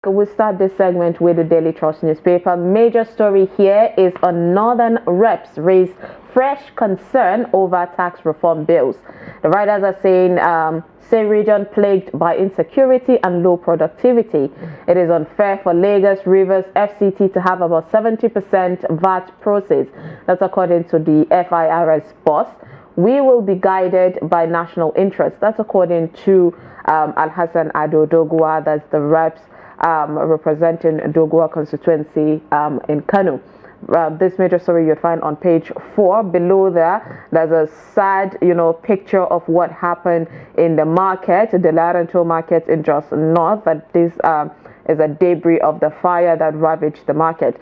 We start this segment with the Daily Trust newspaper. Major story here is on Northern reps raise fresh concern over tax reform bills. The writers are saying, say region plagued by insecurity and low productivity. It is unfair for Lagos, Rivers, FCT to have about 70% VAT process. That's according to the FIRS boss. We will be guided by national interest. That's according to Alhassan Ado Dogua, that's the reps representing Dogua constituency in Kano. This major story you'll find on page 4. Below there's a sad, picture of what happened in the market, the Laranto market in Jos North. That this is a debris of the fire that ravaged the market.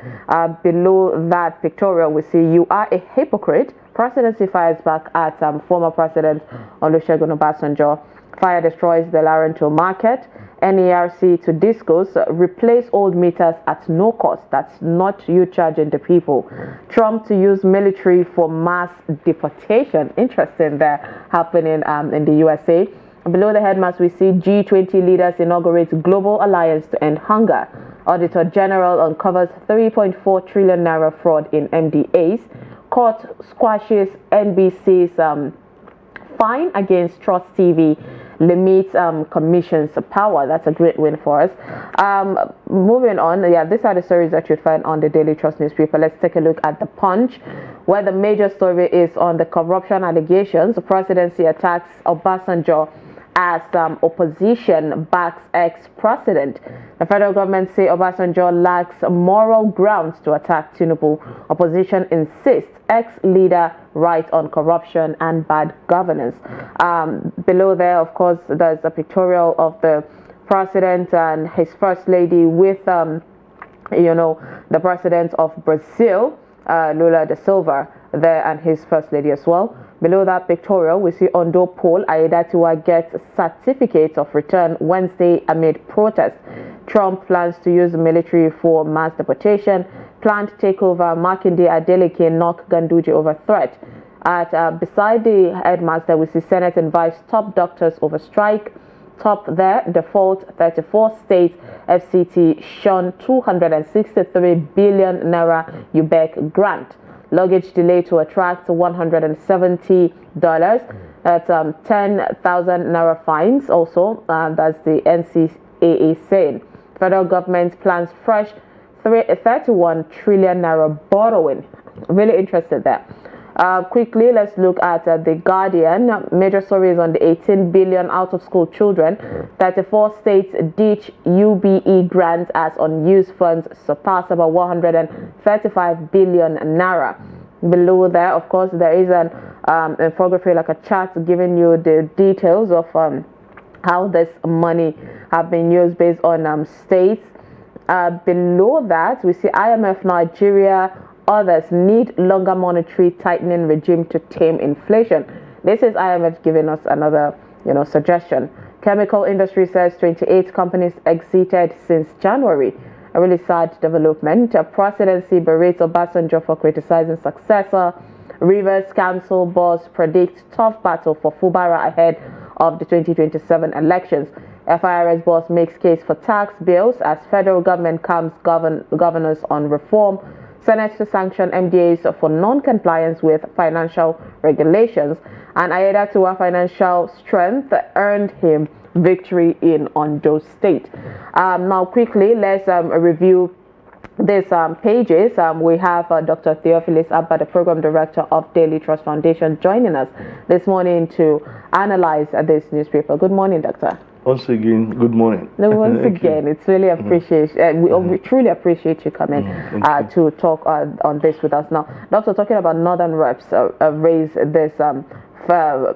Below that pictorial, we see "You are a hypocrite." Presidency fires back at former President Olusegun Obasanjo. Fire destroys the Laranto market. NERC to discos, replace old meters at no cost. That's not you charging the people. Trump to use military for mass deportation. Interesting there happening in the USA. Below the headlines, we see G20 leaders inaugurate global alliance to end hunger. Auditor General uncovers 3.4 trillion naira fraud in MDAs. Court squashes NBC's fine against Trust TV, limits commission's power. That's a great win for us. Moving on, these are the stories that you find on the Daily Trust newspaper. Let's take a look at the Punch, where the major story is on the corruption allegations. The presidency attacks Obasanjo as opposition backs ex-president. The federal government say Obasanjo lacks moral grounds to attack Tinubu. Opposition insists ex-leader right on corruption and bad governance. Below there, of course, there's a pictorial of the president and his first lady with, the president of Brazil, Lula da Silva, there, and his first lady as well. Below that pictorial, we see Ondo poll, Aiyedatiwa gets certificate of return Wednesday amid protest. Trump plans to use the military for mass deportation. Planned takeover, Makinde Adeleke knock Ganduje over threat. Beside the headmaster, we see Senate invites top doctors over strike. Top there, default 34 states, FCT shun 263 billion naira UBEC grant. Luggage delay to attract $170. That's 10,000 naira fines also. That's the NCAA saying. Federal government plans fresh 31 trillion naira borrowing. Really interested there. Quickly, let's look at The Guardian. Major stories on the 18 billion out of school children. 34 states ditch UBE grants as unused funds surpass about 135 billion naira. Below there, of course, there is an infographic, like a chart giving you the details of how this money have been used based on states. Below that, we see IMF Nigeria. Others need longer monetary tightening regime to tame inflation. This is IMF giving us another, suggestion. Chemical industry says 28 companies exited since January. A really sad development. A presidency berates Obasanjo for criticizing successor. Rivers Council boss predicts tough battle for Fubara ahead of the 2027 elections. FIRS boss makes case for tax bills as federal government calms governors on reform. Senate to sanction MDAs for non-compliance with financial regulations. And Aiyedatiwa financial strength earned him victory in Ondo State. Now, quickly, let's review these pages. We have Dr. Theophilus Abba, the Program Director of Daily Trust Foundation, joining us this morning to analyze this newspaper. Good morning, Doctor. Once again, good morning. Once again, it's really appreciated. We truly appreciate you coming to talk on this with us. Now, Doctor, talking about Northern reps raise this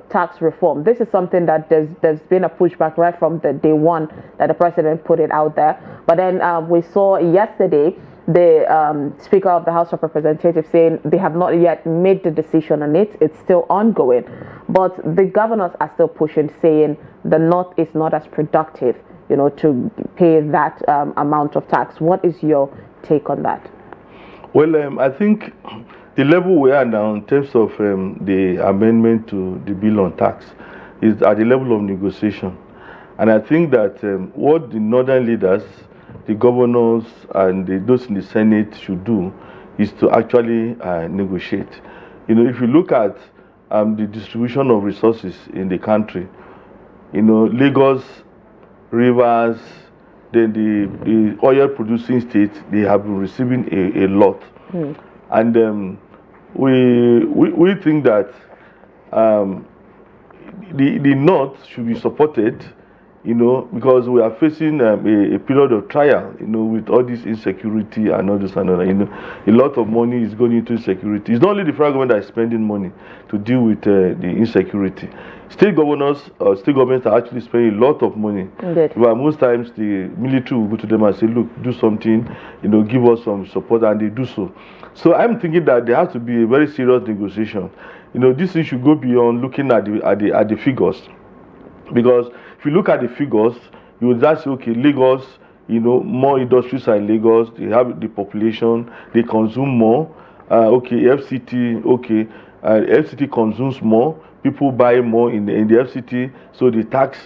tax reform. This is something that there's been a pushback right from the day one that the president put it out there. But then we saw yesterday the Speaker of the House of Representatives saying they have not yet made the decision on it. It's still ongoing. But the governors are still pushing, saying the North is not as productive, to pay that amount of tax. What is your take on that? Well, I think the level we are now in terms of the amendment to the bill on tax is at the level of negotiation. And I think that what the northern leaders the governors and those in the Senate should do is to actually negotiate. You know, if you look at the distribution of resources in the country, you know, Lagos, Rivers, then the oil producing states, they have been receiving a lot. And we think that the North should be supported, you know, because we are facing a period of trial, you know, with all this insecurity and all this and all that. You know, a lot of money is going into insecurity. It's not only the federal government that is spending money to deal with the insecurity. State governors or state governments are actually spending a lot of money. Indeed. But most times the military will go to them and say, look, do something, you know, give us some support, and they do so. So I'm thinking that there has to be a very serious negotiation. You know, this thing should go beyond looking at the figures. Because if you look at the figures, you would just say, okay, Lagos, you know, more industries are in Lagos, they have the population, they consume more. Okay, FCT, okay, FCT consumes more, people buy more in the FCT, so the tax,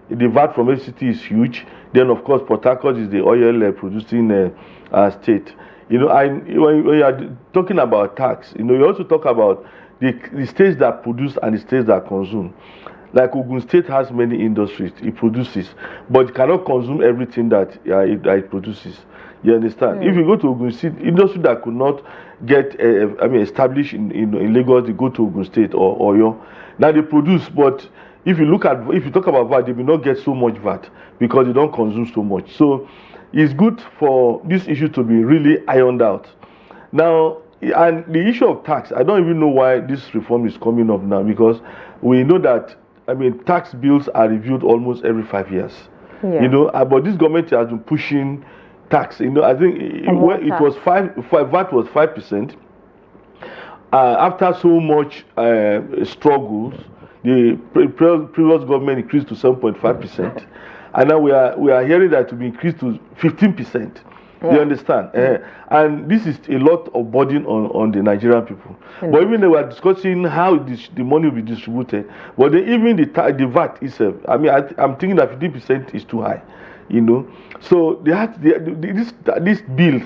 the VAT from FCT is huge. Then, of course, Port Harcourt is the oil producing state. You know, when you are talking about tax, you know, you also talk about the states that produce and the states that consume. Like Ogun State has many industries, it produces, but it cannot consume everything that it produces. You understand? If you go to Ogun State, industry that could not get, established in Lagos, they go to Ogun State or Oyo. Now they produce, but if you talk about VAT, they will not get so much VAT because they don't consume so much. So it's good for this issue to be really ironed out. Now, and the issue of tax, I don't even know why this reform is coming up now, because we know that, tax bills are reviewed almost every 5 years. Yeah. You know, but this government has been pushing tax. You know, I think it was VAT was 5%. After so much struggles, the previous government increased to 7.5%, and now we are hearing that to be increased to 15%. Yeah. You understand? And this is a lot of burden on the Nigerian people. But even they were discussing how the money will be distributed. But then even the VAT itself, I'm thinking that 15% is too high. You know, so this bill,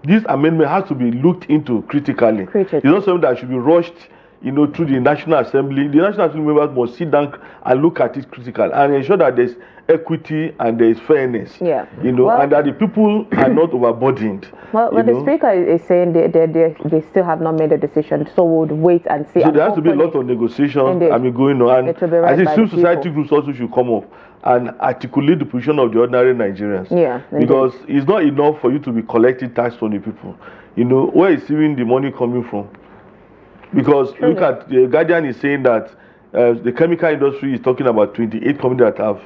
this amendment has to be looked into critically. It's not something that should be rushed, you know, through the National Assembly. The National Assembly members must sit down and look at it critically and ensure that there's equity and there is fairness. Yeah. You know, and that the people are not overburdened. Well, the Speaker is saying they still have not made a decision, so we'll wait and see. So there has to be a lot of negotiations going on. And I think civil society groups also should come up and articulate the position of the ordinary Nigerians. Yeah. Because it's not enough for you to be collecting tax from the people. You know, where is even the money coming from? Because look at the Guardian is saying that the chemical industry is talking about 28 companies that have,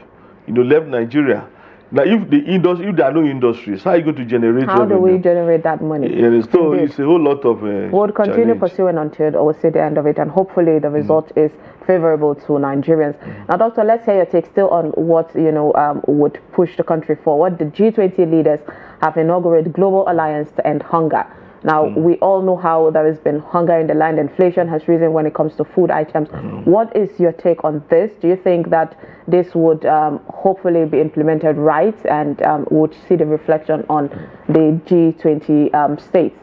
you know, left Nigeria. Now, if there are no industries, how are you going to generate revenue? How do we generate that money? So it's a whole lot of we'll continue pursuing until we see the end of it, and hopefully the result is favorable to Nigerians. Now, Doctor, let's hear your take still on what, you know, would push the country forward. The G20 leaders have inaugurated Global Alliance to End Hunger. Now, we all know how there has been hunger in the land. Inflation has risen when it comes to food items. What is your take on this? Do you think that this would hopefully be implemented right and would see the reflection on the G20 states?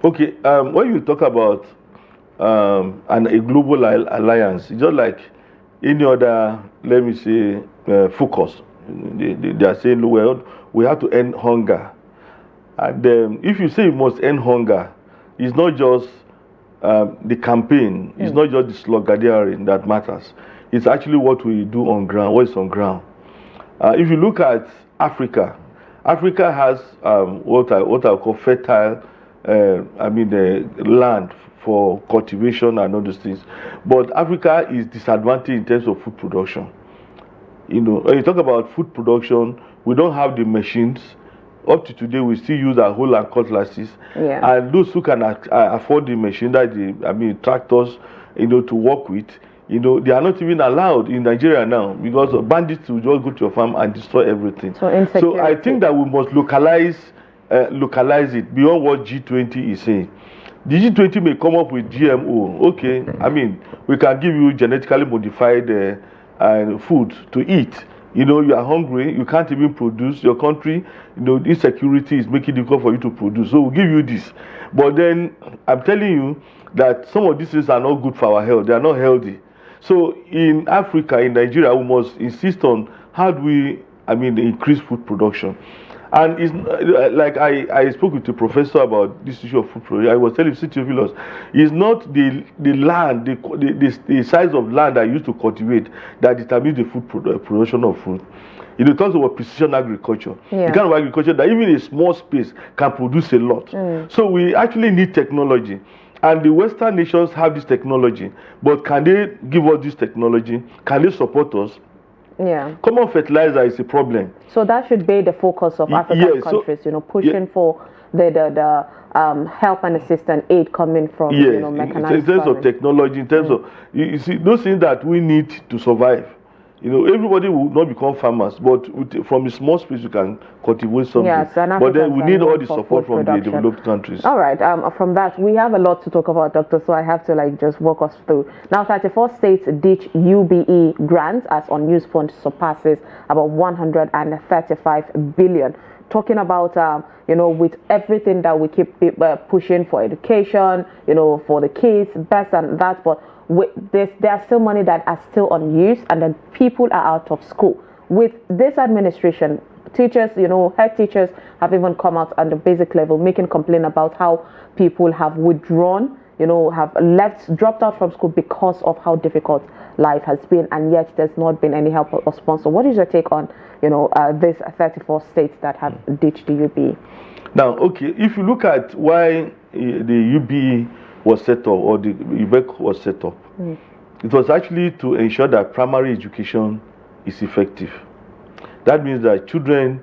Okay, when you talk about a global alliance, it's just like any other, let me say, focus. They are saying, well, we have to end hunger. And if you say you must end hunger, it's not just the campaign, it's not just the sloganeering that matters. It's actually what we do on ground, what is on ground. If you look at Africa, Africa has what I call fertile, land for cultivation and all those things. But Africa is disadvantaged in terms of food production. You know, when you talk about food production, we don't have the machines. Up to today, we still use our hoe and cutlasses. Yeah. And those who can afford the machine, tractors, you know, to work with, you know, they are not even allowed in Nigeria now because bandits will just go to your farm and destroy everything. So I think that we must localize it beyond what G20 is saying. The G20 may come up with GMO. Okay, we can give you genetically modified food to eat. You know, you are hungry, you can't even produce. Your country, you know, insecurity is making it difficult for you to produce. So we'll give you this. But then I'm telling you that some of these things are not good for our health. They are not healthy. So in Africa, in Nigeria, we must insist on how do we, increase food production. And it's like I spoke with a professor about this issue of food production. I was telling him, Theophilus, it's not the land, the size of land I used to cultivate that determines the production of food. You know, it talks about precision agriculture. Yeah. The kind of agriculture that even a small space can produce a lot. So we actually need technology. And the Western nations have this technology. But can they give us this technology? Can they support us? Yeah. Common fertilizer is a problem. So that should be the focus of African countries, you know, pushing for the help and assistance aid coming from, you know, mechanized in terms of technology, in terms of, you see, those things that we need to survive. You know, everybody will not become farmers, but from a small space you can cultivate something. Yes, and but then we need all the support from production. the developed countries. All right, from that, we have a lot to talk about, Doctor, so I have to just walk us through. Now, 34 states ditch UBE grants as unused fund surpasses about 135 billion. Talking about, you know, with everything that we keep pushing for education, you know, for the kids, best and that, but there are still money that are still unused, and then people are out of school. With this administration, teachers, you know, head teachers have even come out at the basic level making complaint about how people have withdrawn, you know, have dropped out from school because of how difficult life has been, and yet there's not been any help or sponsor. What is your take on, you know, these 34 states that have ditched the UBE? Now, okay, if you look at why the UBE was set up, or the UBEC was set up, it was actually to ensure that primary education is effective. That means that children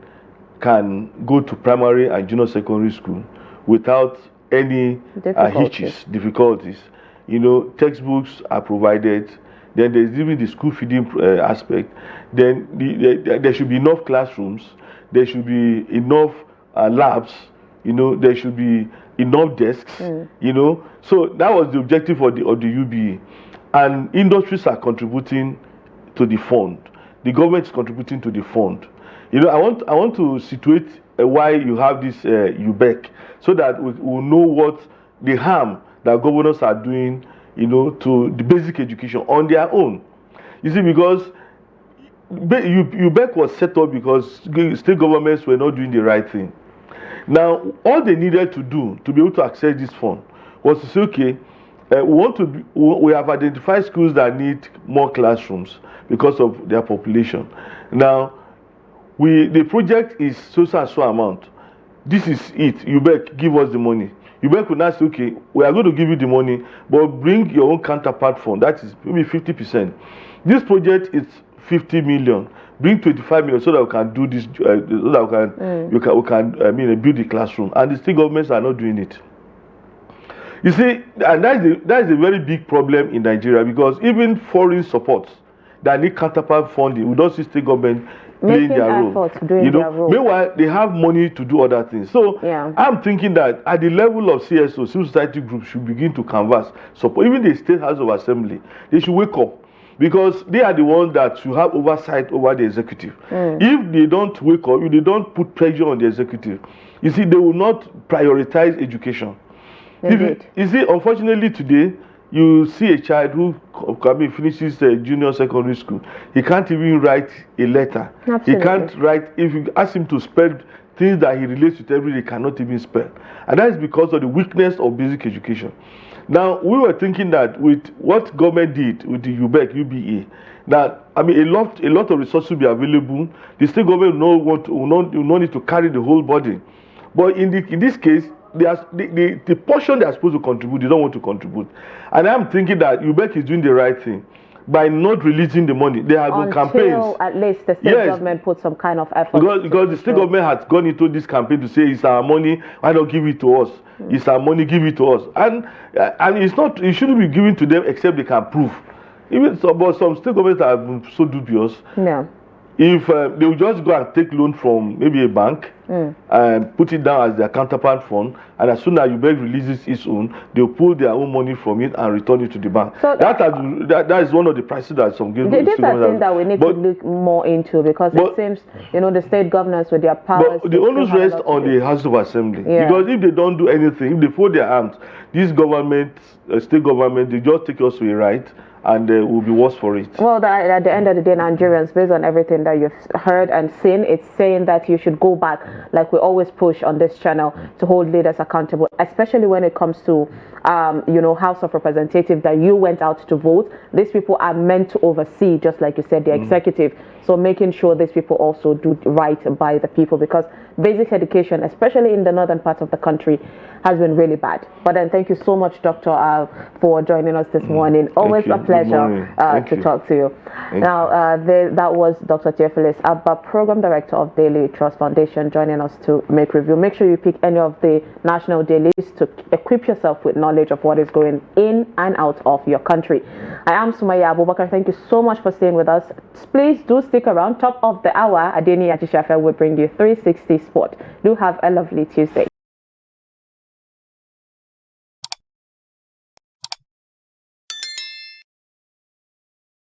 can go to primary and junior secondary school without any difficulties. You know, textbooks are provided. Then there's even the school feeding aspect. Then there should be enough classrooms. There should be enough labs. You know, there should be enough desks. You know, so that was the objective of the UBE. And industries are contributing to the fund. The government is contributing to the fund. You know, I want to situate why you have this UBEC, so that we will know what the harm that governors are doing, you know, to the basic education on their own. You see, because UBEC was set up because state governments were not doing the right thing. Now, all they needed to do to be able to access this fund was to say, okay, we have identified schools that need more classrooms because of their population. Now, the project is so and so amount. This is it. UBEC, give us the money. UBEC will now say, okay, we are going to give you the money, but bring your own counterpart fund. That is maybe 50%. This project is 50 million. Bring 25 million so that we can do this. So that we can build the classroom. And the state governments are not doing it. You see, and that is a very big problem in Nigeria, because even foreign supports that need counterpart funding, we don't see state government playing their role. You know, meanwhile they have money to do other things. So I'm thinking that at the level of CSO, civil society groups should begin to canvass support. Even the State House of Assembly, they should wake up, because they are the ones that should have oversight over the executive. If they don't wake up, if they don't put pressure on the executive, you see, they will not prioritize education. You see, unfortunately today, you see a child who finishes junior secondary school. He can't even write a letter. Absolutely. He can't write. If you ask him to spell things that he relates with every day, he cannot even spell. And that is because of the weakness of basic education. Now, we were thinking that with what government did with the UBE, that a lot of resources will be available. The state government will not need to carry the whole burden. But in this case, the portion they are supposed to contribute, they don't want to contribute. And I'm thinking that UBEC is doing the right thing by not releasing the money. There have been campaigns. Until at least the state government put some kind of effort. Because the state government has gone into this campaign to say, it's our money, why not give it to us? It's our money, give it to us. And it's not, it shouldn't be given to them except they can prove. Even but some state governments have been so dubious. Yeah. If they will just go and take loan from maybe a bank, and put it down as their counterpart fund, and as soon as UBEC releases its own, they'll pull their own money from it and return it to the bank. So that is one of the prices that some governments. This is a thing that we need to look more into, because it seems, the state governors with their powers. But the onus rests on the House of Assembly, because if they don't do anything, if they fold their arms, this government, state government, they just take us to a right, and will be worse for it. Well, at the end of the day, Nigerians, based on everything that you've heard and seen, it's saying that you should go back, like we always push on this channel, to hold leaders accountable, especially when it comes to, House of Representatives that you went out to vote. These people are meant to oversee, just like you said, the executive. So making sure these people also do right by the people, because basic education, especially in the northern part of the country, has been really bad. But then thank you so much, Doctor, for joining us this morning. Always a pleasure to talk to you. Now, that was Dr. Theophilus Abba, Program Director of Daily Trust Foundation, joining us to make review. Make sure you pick any of the national dailies to equip yourself with knowledge of what is going in and out of your country. I am Sumaya Abubakar. Thank you so much for staying with us. Please do stick around. Top of the hour, Adeni Atishafe will bring you 360 Sport. Do have a lovely Tuesday.